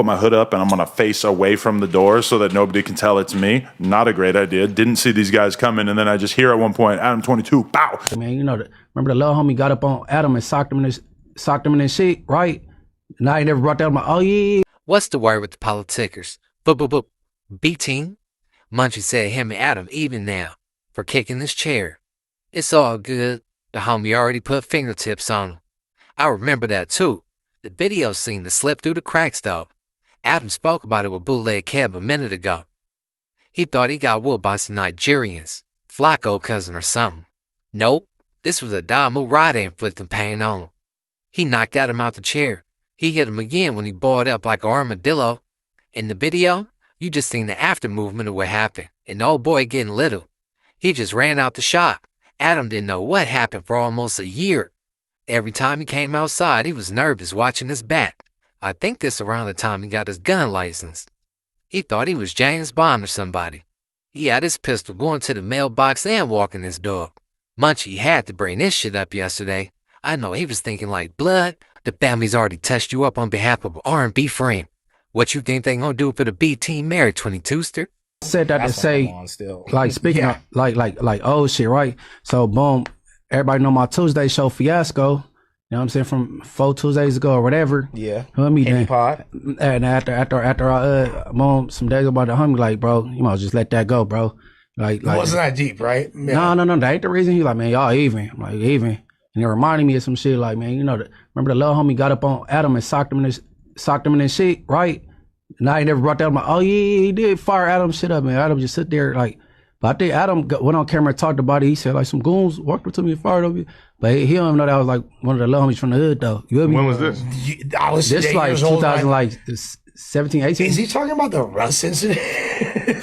put my hood up and I'm gonna face away from the door so that nobody can tell it's me. Not a great idea. Didn't see these guys coming, and then I just hear at one point, Adam22, pow. Man, you know, remember the little homie got up on Adam and socked him in his shit, right? And I ain't never brought that up. Oh yeah. What's the word with the politickers? B team. Munchie said him and Adam even now for kicking his chair. It's all good. The homie already put fingertips on him. I remember that too. The video scene that slipped through the cracks though. Adam spoke about it with Bootleg Kev a minute ago. He thought he got whooped by some Nigerians, Flacco cousin or something. Nope, this was a Damu Rada inflicting pain on him. He knocked Adam out the chair. He hit him again when he boiled up like an armadillo. In the video, you just seen the after movement of what happened, and the old boy getting little. He just ran out the shop. Adam didn't know what happened for almost a year. Every time he came outside, he was nervous watching his back. I think this around the time he got his gun license. He thought he was James Bond or somebody. He had his pistol going to the mailbox and walking his dog. Munchie had to bring this shit up yesterday. I know he was thinking like, blood, the family's already touched you up on behalf of R&B frame. What you think they gonna do for the B team married 22ster? Said that to say, like speaking of, like old shit, right? So boom, everybody know my Tuesday show fiasco. You know what I'm saying, from 4 Tuesdays ago or whatever. Yeah. Homie then. Pod. And after boom, some days about the homie, like, bro, you might just let that go, bro. Like it wasn't that deep, right? Yeah. No, that ain't the reason. He like, man, y'all even. I'm like, even. And it reminded me of some shit like, man, you know, remember the little homie got up on Adam and socked him in his shit, right? And I ain't never brought that up. I'm like, oh yeah, he did fire Adam shit up, man. Adam just sit there like, but I think Adam went on camera and talked about it. He said like some goons walked up to me and fired over me. But he don't even know that was like one of the little homies from the hood though. You when was this? I was this like 2017, 18. Is he talking about the Russ incident?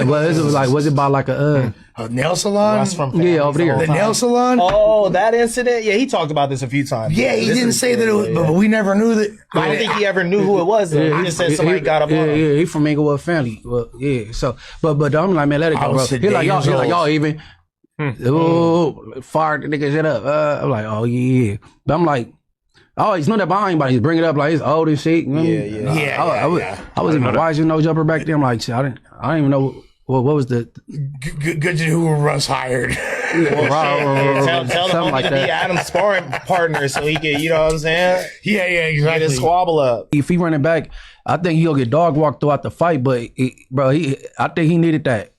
Was it by like a nail salon? Russ from yeah, over there. The nail salon? Oh, that incident? Yeah, he talked about this a few times. Yeah, he didn't say that it was, but we never knew that. I don't think he ever knew who it was. He just said somebody got up on him. Yeah, he from Inglewood family. Well, yeah. So, but I'm like, man, let it go, bro. He like y'all even. Oh, fired the nigga shit up. I'm like, oh yeah. But I'm like, I always know that behind anybody. He's bring it up like it's old and shit. You know? I was even watching No Jumper back then. I'm like, shit, I didn't even know what was the good to know who Russ hired. Tell the homie like to be Adam's sparring partner so he can, you know what I'm saying? Yeah, exactly. Get his squabble up. If he running back, I think he'll get dog walked throughout the fight. But I think he needed that.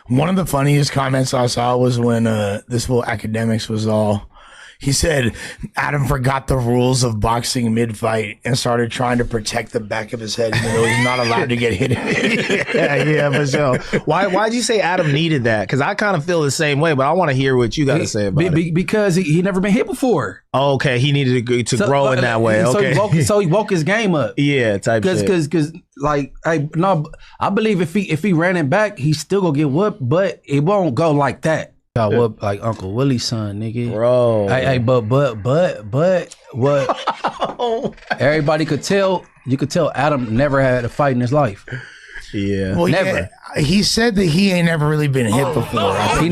One of the funniest comments I saw was when this whole academics was all. He said Adam forgot the rules of boxing mid-fight and started trying to protect the back of his head even though he's not allowed to get hit. yeah, for sure. Why'd you say Adam needed that? Because I kind of feel the same way, but I want to hear what you got to say about it. Because he never been hit before. Oh, okay, he needed to grow in that way. Okay, so he woke his game up. Yeah, type shit. Because like I believe if he ran it back, he still gonna get whooped, but it won't go like that. Got whooped like Uncle Willie's son, nigga. Bro. But what everybody could tell, you could tell Adam never had a fight in his life. Yeah. Well, never. Yeah, he said that he ain't never really been hit before. He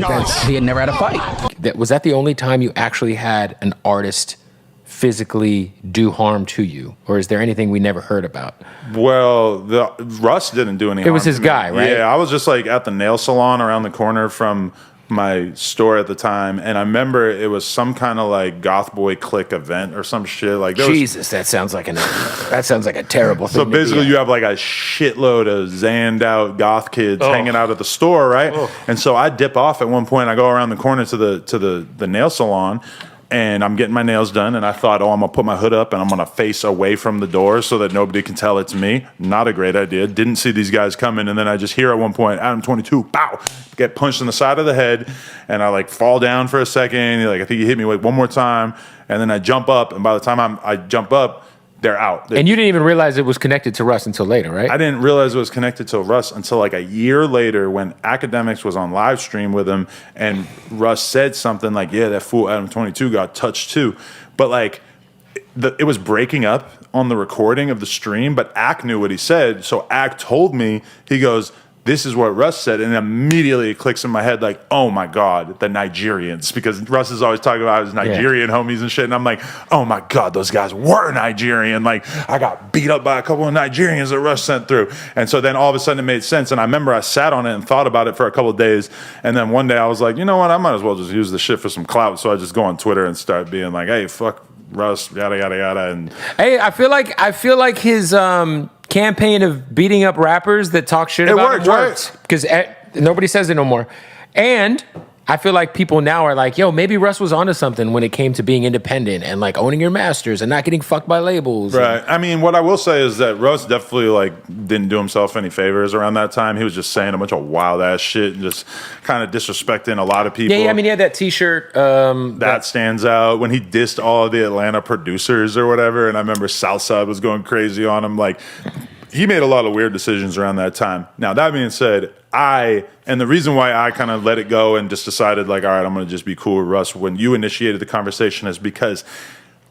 had never had a fight. Was that the only time you actually had an artist physically do harm to you, or is there anything we never heard about? Well, Russ didn't do any harm. It was his guy, right? Yeah, I was just like at the nail salon around the corner from my store at the time, and I remember it was some kind of like goth boy clique event or some shit like that. Jesus, that sounds like a terrible thing. So basically you have like a shitload of zanned out goth kids hanging out at the store, right? And so I dip off at one point. I go around the corner to the nail salon, and I'm getting my nails done, and I thought, I'm gonna put my hood up and I'm gonna face away from the door so that nobody can tell it's me. Not a great idea. Didn't see these guys coming, and then I just hear at one point, Adam22, pow, get punched in the side of the head, and I like fall down for a second. Like I think he hit me like one more time, and then I jump up, and by the time I jump up, they're out. And you didn't even realize it was connected to Russ until later, right? I didn't realize it was connected to Russ until like a year later when Academics was on live stream with him, and Russ said something like, yeah, that fool Adam22 got touched too. But like, it was breaking up on the recording of the stream, but Ak knew what he said. So Ak told me, he goes, this is what Russ said, and immediately it clicks in my head like, oh my God, the Nigerians, because Russ is always talking about his Nigerian homies and shit, and I'm like, oh my God, those guys were Nigerian. Like, I got beat up by a couple of Nigerians that Russ sent through. And so then all of a sudden it made sense, and I remember I sat on it and thought about it for a couple of days, and then one day I was like, you know what, I might as well just use this shit for some clout. So I just go on Twitter and start being like, hey, fuck Russ, yada, yada, yada. And hey, I feel like his campaign of beating up rappers that talk shit about him worked, because nobody says it no more. And I feel like people now are like, yo, maybe Russ was onto something when it came to being independent and like owning your masters and not getting fucked by labels. Right. I mean, what I will say is that Russ definitely like didn't do himself any favors around that time. He was just saying a bunch of wild ass shit and just kind of disrespecting a lot of people. Yeah, I mean, he had that T-shirt. That stands out when he dissed all of the Atlanta producers or whatever. And I remember Southside was going crazy on him. Like, he made a lot of weird decisions around that time. Now, that being said, and the reason why I kind of let it go and just decided, like, all right, I'm going to just be cool with Russ when you initiated the conversation is because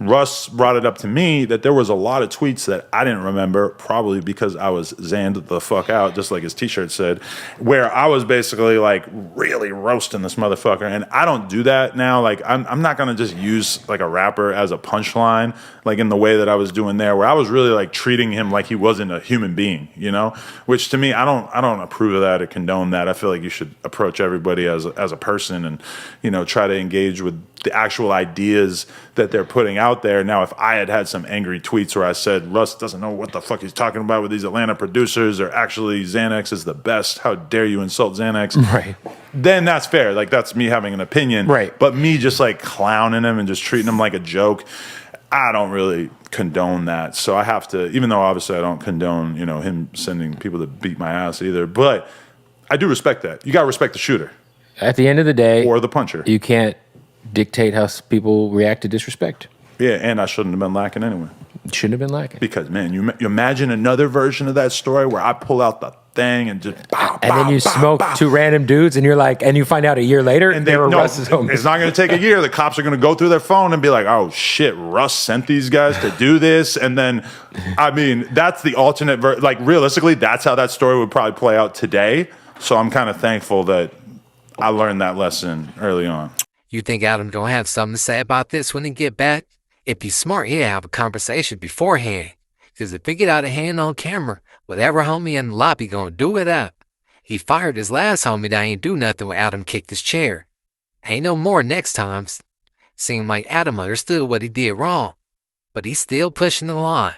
Russ brought it up to me that there was a lot of tweets that I didn't remember, probably because I was zanned the fuck out, just like his T-shirt said, where I was basically like really roasting this motherfucker. And I don't do that now. Like, I'm not gonna just use like a rapper as a punchline, like in the way that I was doing there, where I was really like treating him like he wasn't a human being, you know? Which to me, I don't approve of that or condone that. I feel like you should approach everybody as a person and, you know, try to engage with the actual ideas that they're putting out there. Now, if I had some angry tweets where I said, Russ doesn't know what the fuck he's talking about with these Atlanta producers, or actually Xanax is the best, how dare you insult Xanax? Right. Then that's fair. Like, that's me having an opinion. Right. But me just like clowning him and just treating him like a joke, I don't really condone that. So I have to, even though obviously I don't condone, you know, him sending people to beat my ass either, but I do respect that. You got to respect the shooter. At the end of the day, or the puncher. You can't dictate how people react to disrespect. Yeah, and I shouldn't have been lacking anyway. Shouldn't have been lacking. Because, man, you imagine another version of that story where I pull out the thing and just then you smoke two random dudes and you're like, and you find out a year later and they were Russ's homies. It's not going to take a year. The cops are going to go through their phone and be like, oh shit, Russ sent these guys to do this. And then, I mean, that's the alternate like, realistically, that's how that story would probably play out today. So I'm kind of thankful that I learned that lesson early on. You think Adam gonna have something to say about this when he get back? If he's smart, he'll have a conversation beforehand. Because if it get out of hand on camera, whatever homie in the lobby gonna do with that? He fired his last homie that ain't do nothing when Adam kicked his chair. Ain't no more next times. Seemed like Adam understood what he did wrong, but he's still pushing the line.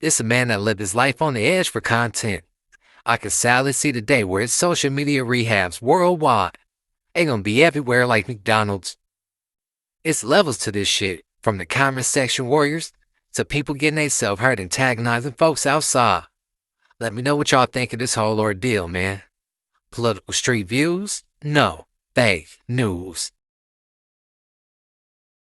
This a man that lived his life on the edge for content. I can sadly see the day where it's social media rehabs worldwide. They gonna be everywhere like McDonald's. It's levels to this shit, from the comment section warriors to people getting themselves hurt antagonizing folks outside. Let me know what y'all think of this whole ordeal, man. Political street views? No. Fake news.